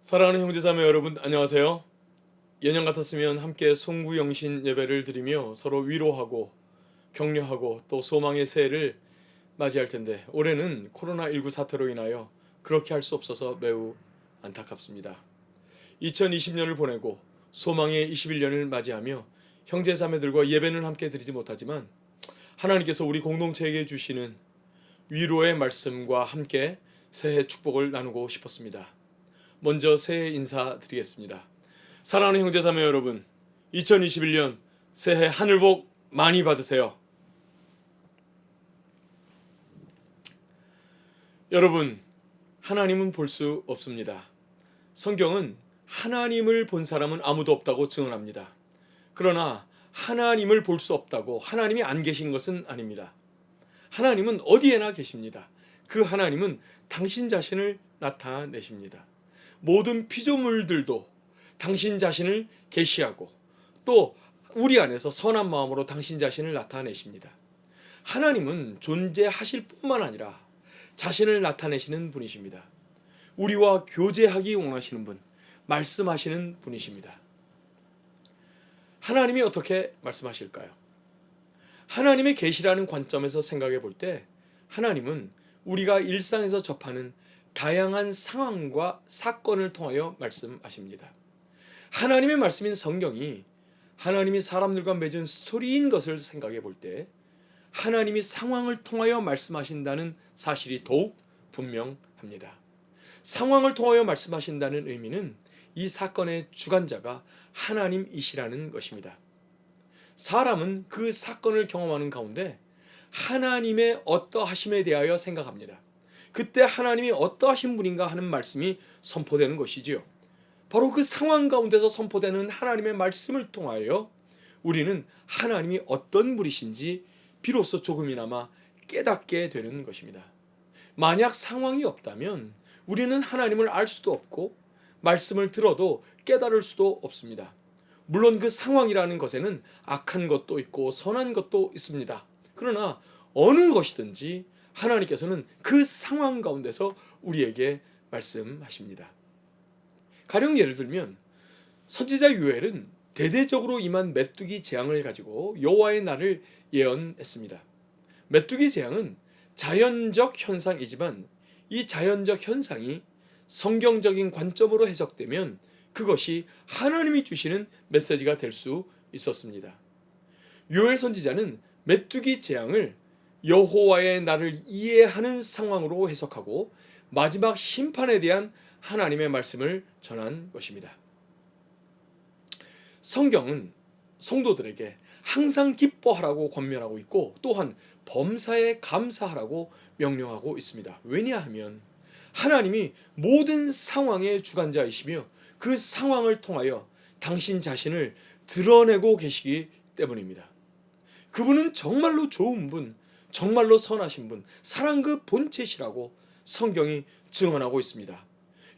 사랑하는 형제자매 여러분, 안녕하세요. 예년 같았으면 함께 송구영신 예배를 드리며 서로 위로하고 격려하고 또 소망의 새해를 맞이할 텐데, 올해는 코로나19 사태로 인하여 그렇게 할 수 없어서 매우 안타깝습니다. 2020년을 보내고 소망의 21년을 맞이하며 형제자매들과 예배는 함께 드리지 못하지만, 하나님께서 우리 공동체에게 주시는 위로의 말씀과 함께 새해 축복을 나누고 싶었습니다. 먼저 새해 인사드리겠습니다. 사랑하는 형제자매 여러분, 2021년 새해 하늘 복 많이 받으세요. 여러분, 하나님은 볼 수 없습니다. 성경은 하나님을 본 사람은 아무도 없다고 증언합니다. 그러나 하나님을 볼 수 없다고 하나님이 안 계신 것은 아닙니다. 하나님은 어디에나 계십니다. 그 하나님은 당신 자신을 나타내십니다. 모든 피조물들도 당신 자신을 계시하고 또 우리 안에서 선한 마음으로 당신 자신을 나타내십니다. 하나님은 존재하실 뿐만 아니라 자신을 나타내시는 분이십니다. 우리와 교제하기 원하시는 분, 말씀하시는 분이십니다. 하나님이 어떻게 말씀하실까요? 하나님의 계시라는 관점에서 생각해 볼 때, 하나님은 우리가 일상에서 접하는 다양한 상황과 사건을 통하여 말씀하십니다. 하나님의 말씀인 성경이 하나님이 사람들과 맺은 스토리인 것을 생각해 볼 때, 하나님이 상황을 통하여 말씀하신다는 사실이 더욱 분명합니다. 상황을 통하여 말씀하신다는 의미는 이 사건의 주관자가 하나님이시라는 것입니다. 사람은 그 사건을 경험하는 가운데 하나님의 어떠하심에 대하여 생각합니다. 그때 하나님이 어떠하신 분인가 하는 말씀이 선포되는 것이지요. 바로 그 상황 가운데서 선포되는 하나님의 말씀을 통하여 우리는 하나님이 어떤 분이신지 비로소 조금이나마 깨닫게 되는 것입니다. 만약 상황이 없다면 우리는 하나님을 알 수도 없고 말씀을 들어도 깨달을 수도 없습니다. 물론 그 상황이라는 것에는 악한 것도 있고 선한 것도 있습니다. 그러나 어느 것이든지 하나님께서는 그 상황 가운데서 우리에게 말씀하십니다. 가령 예를 들면 선지자 요엘은 대대적으로 임한 메뚜기 재앙을 가지고 여호와의 날을 예언했습니다. 메뚜기 재앙은 자연적 현상이지만 이 자연적 현상이 성경적인 관점으로 해석되면 그것이 하나님이 주시는 메시지가 될 수 있었습니다. 요엘 선지자는 메뚜기 재앙을 여호와의 날을 이해하는 상황으로 해석하고 마지막 심판에 대한 하나님의 말씀을 전한 것입니다. 성경은 성도들에게 항상 기뻐하라고 권면하고 있고 또한 범사에 감사하라고 명령하고 있습니다. 왜냐하면 하나님이 모든 상황의 주관자이시며 그 상황을 통하여 당신 자신을 드러내고 계시기 때문입니다. 그분은 정말로 좋은 분, 정말로 선하신 분, 사랑 그 본체시라고 성경이 증언하고 있습니다.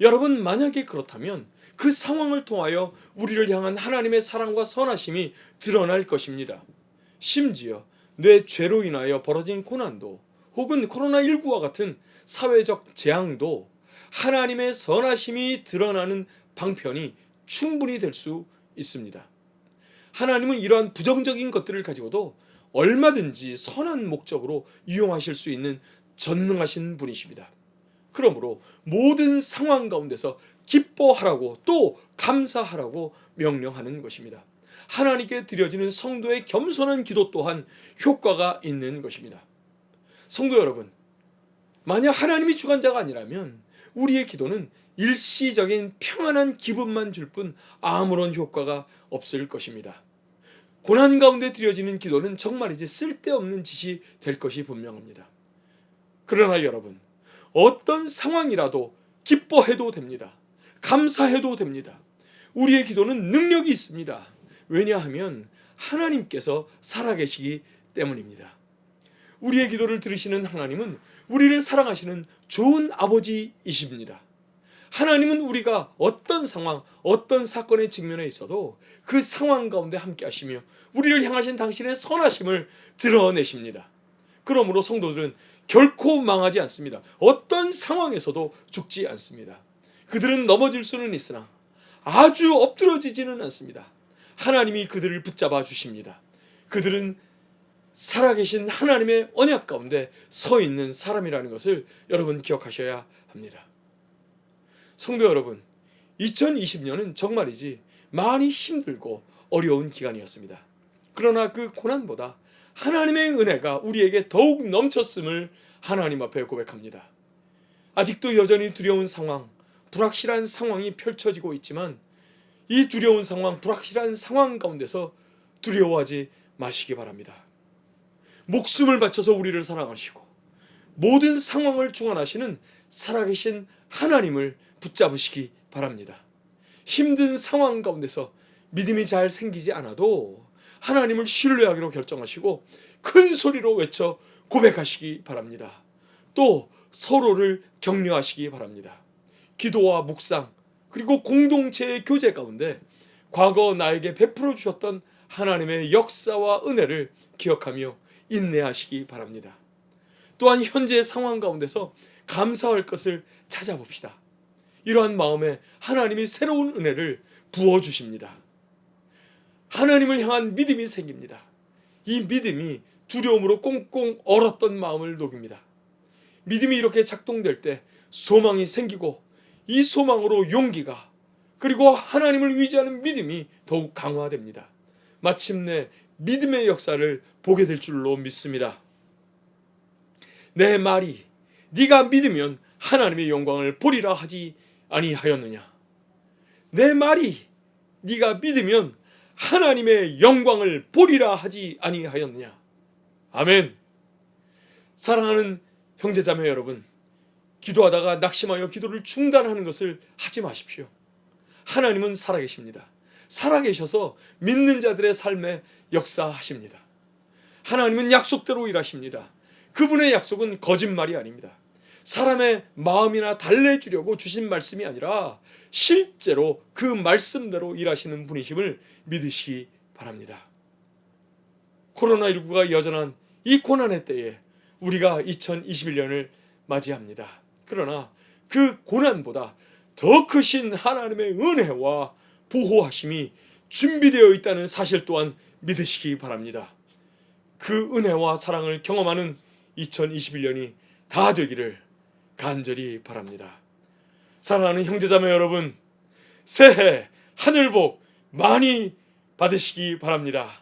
여러분, 만약에 그렇다면 그 상황을 통하여 우리를 향한 하나님의 사랑과 선하심이 드러날 것입니다. 심지어 내 죄로 인하여 벌어진 고난도 혹은 코로나19와 같은 사회적 재앙도 하나님의 선하심이 드러나는 방편이 충분히 될 수 있습니다. 하나님은 이러한 부정적인 것들을 가지고도 얼마든지 선한 목적으로 이용하실 수 있는 전능하신 분이십니다. 그러므로 모든 상황 가운데서 기뻐하라고 또 감사하라고 명령하는 것입니다. 하나님께 드려지는 성도의 겸손한 기도 또한 효과가 있는 것입니다. 성도 여러분, 만약 하나님이 주관자가 아니라면 우리의 기도는 일시적인 평안한 기분만 줄 뿐 아무런 효과가 없을 것입니다. 고난 가운데 드려지는 기도는 정말이지 쓸데없는 짓이 될 것이 분명합니다. 그러나 여러분, 어떤 상황이라도 기뻐해도 됩니다. 감사해도 됩니다. 우리의 기도는 능력이 있습니다. 왜냐하면 하나님께서 살아계시기 때문입니다. 우리의 기도를 들으시는 하나님은 우리를 사랑하시는 좋은 아버지이십니다. 하나님은 우리가 어떤 상황, 어떤 사건에 직면해 있어도 그 상황 가운데 함께 하시며 우리를 향하신 당신의 선하심을 드러내십니다. 그러므로 성도들은 결코 망하지 않습니다. 어떤 상황에서도 죽지 않습니다. 그들은 넘어질 수는 있으나 아주 엎드러지지는 않습니다. 하나님이 그들을 붙잡아 주십니다. 그들은 살아계신 하나님의 언약 가운데 서 있는 사람이라는 것을 여러분 기억하셔야 합니다. 성도 여러분, 2020년은 정말이지 많이 힘들고 어려운 기간이었습니다. 그러나 그 고난보다 하나님의 은혜가 우리에게 더욱 넘쳤음을 하나님 앞에 고백합니다. 아직도 여전히 두려운 상황, 불확실한 상황이 펼쳐지고 있지만 이 두려운 상황, 불확실한 상황 가운데서 두려워하지 마시기 바랍니다. 목숨을 바쳐서 우리를 사랑하시고 모든 상황을 주관하시는 살아계신 하나님을 붙잡으시기 바랍니다. 힘든 상황 가운데서 믿음이 잘 생기지 않아도 하나님을 신뢰하기로 결정하시고 큰 소리로 외쳐 고백하시기 바랍니다. 또 서로를 격려하시기 바랍니다. 기도와 묵상 그리고 공동체의 교제 가운데 과거 나에게 베풀어 주셨던 하나님의 역사와 은혜를 기억하며 인내하시기 바랍니다. 또한 현재의 상황 가운데서 감사할 것을 찾아봅시다. 이러한 마음에 하나님이 새로운 은혜를 부어주십니다. 하나님을 향한 믿음이 생깁니다. 이 믿음이 두려움으로 꽁꽁 얼었던 마음을 녹입니다. 믿음이 이렇게 작동될 때 소망이 생기고 이 소망으로 용기가 그리고 하나님을 의지하는 믿음이 더욱 강화됩니다. 마침내 믿음의 역사를 보게 될 줄로 믿습니다. 내 말이 네가 믿으면 하나님의 영광을 보리라 하지 아니하였느냐. 내 말이 네가 믿으면 하나님의 영광을 보리라 하지 아니하였느냐. 아멘. 사랑하는 형제자매 여러분, 기도하다가 낙심하여 기도를 중단하는 것을 하지 마십시오. 하나님은 살아계십니다. 살아계셔서 믿는 자들의 삶에 역사하십니다. 하나님은 약속대로 일하십니다. 그분의 약속은 거짓말이 아닙니다. 사람의 마음이나 달래주려고 주신 말씀이 아니라 실제로 그 말씀대로 일하시는 분이심을 믿으시기 바랍니다. 코로나19가 여전한 이 고난의 때에 우리가 2021년을 맞이합니다. 그러나 그 고난보다 더 크신 하나님의 은혜와 보호하심이 준비되어 있다는 사실 또한 믿으시기 바랍니다. 그 은혜와 사랑을 경험하는 2021년이 다 되기를 간절히 바랍니다. 사랑하는 형제자매 여러분, 새해 하늘복 많이 받으시기 바랍니다.